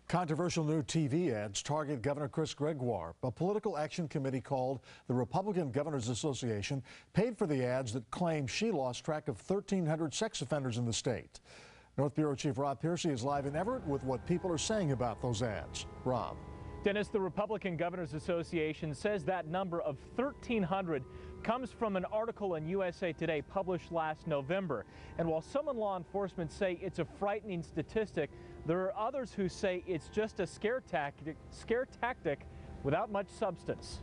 Controversial new TV ads target Governor Chris Gregoire. A political action committee called the Republican Governors Association paid for the ads that claim she lost track of 1,300 sex offenders in the state. North Bureau Chief Rob Piercy is live in Everett with what people are saying about those ads. Rob. Dennis, the Republican Governors Association says that number of 1,300 comes from an article in USA Today published last November. And while some in law enforcement say it's a frightening statistic, there are others who say it's just a scare tactic without much substance.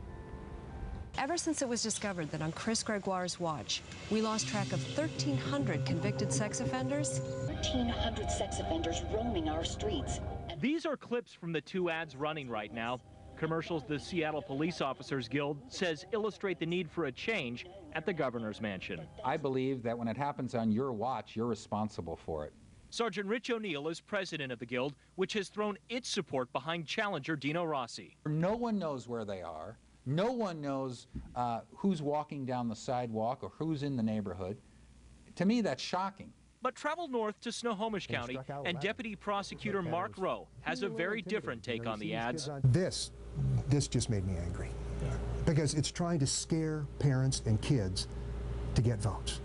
Ever since it was discovered that on Chris Gregoire's watch, we lost track of 1,300 convicted sex offenders. 1,300 sex offenders roaming our streets. These are clips from the two ads running right now. Commercials the Seattle Police Officers Guild says illustrate the need for a change at the governor's mansion. I believe that when it happens on your watch, you're responsible for it. Sergeant Rich O'Neill is president of the Guild, which has thrown its support behind challenger Dino Rossi. No one knows where they are. No one knows who's walking down the sidewalk or who's in the neighborhood. To me, that's shocking. But travel north to Snohomish County, and Deputy Prosecutor Mark Rowe has a very different take on the ads. This just made me angry because it's trying to scare parents and kids to get votes,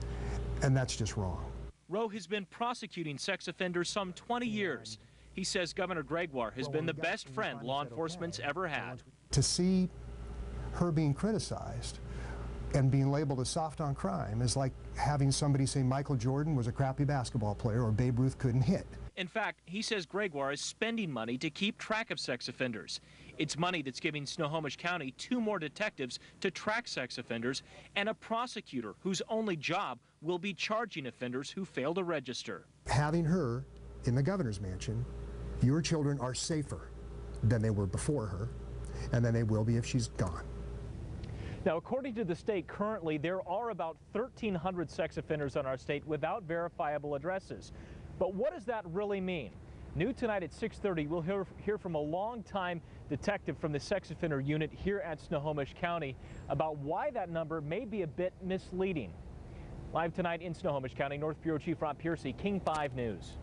and that's just wrong. Rowe has been prosecuting sex offenders some 20 years. He says Governor Gregoire has been the best friend law enforcement's ever had. To see her being criticized and being labeled as soft on crime is like having somebody say Michael Jordan was a crappy basketball player or Babe Ruth couldn't hit. In fact, he says Gregoire is spending money to keep track of sex offenders. It's money that's giving Snohomish County 2 more detectives to track sex offenders and a prosecutor whose only job will be charging offenders who fail to register. Having her in the governor's mansion, your children are safer than they were before her, and then they will be if she's gone. Now, according to the state, currently there are about 1,300 sex offenders in our state without verifiable addresses. But what does that really mean? New tonight at 6:30, we'll hear from a longtime detective from the sex offender unit here at Snohomish County about why that number may be a bit misleading. Live tonight in Snohomish County, North Bureau Chief Rob Piercy, King 5 News.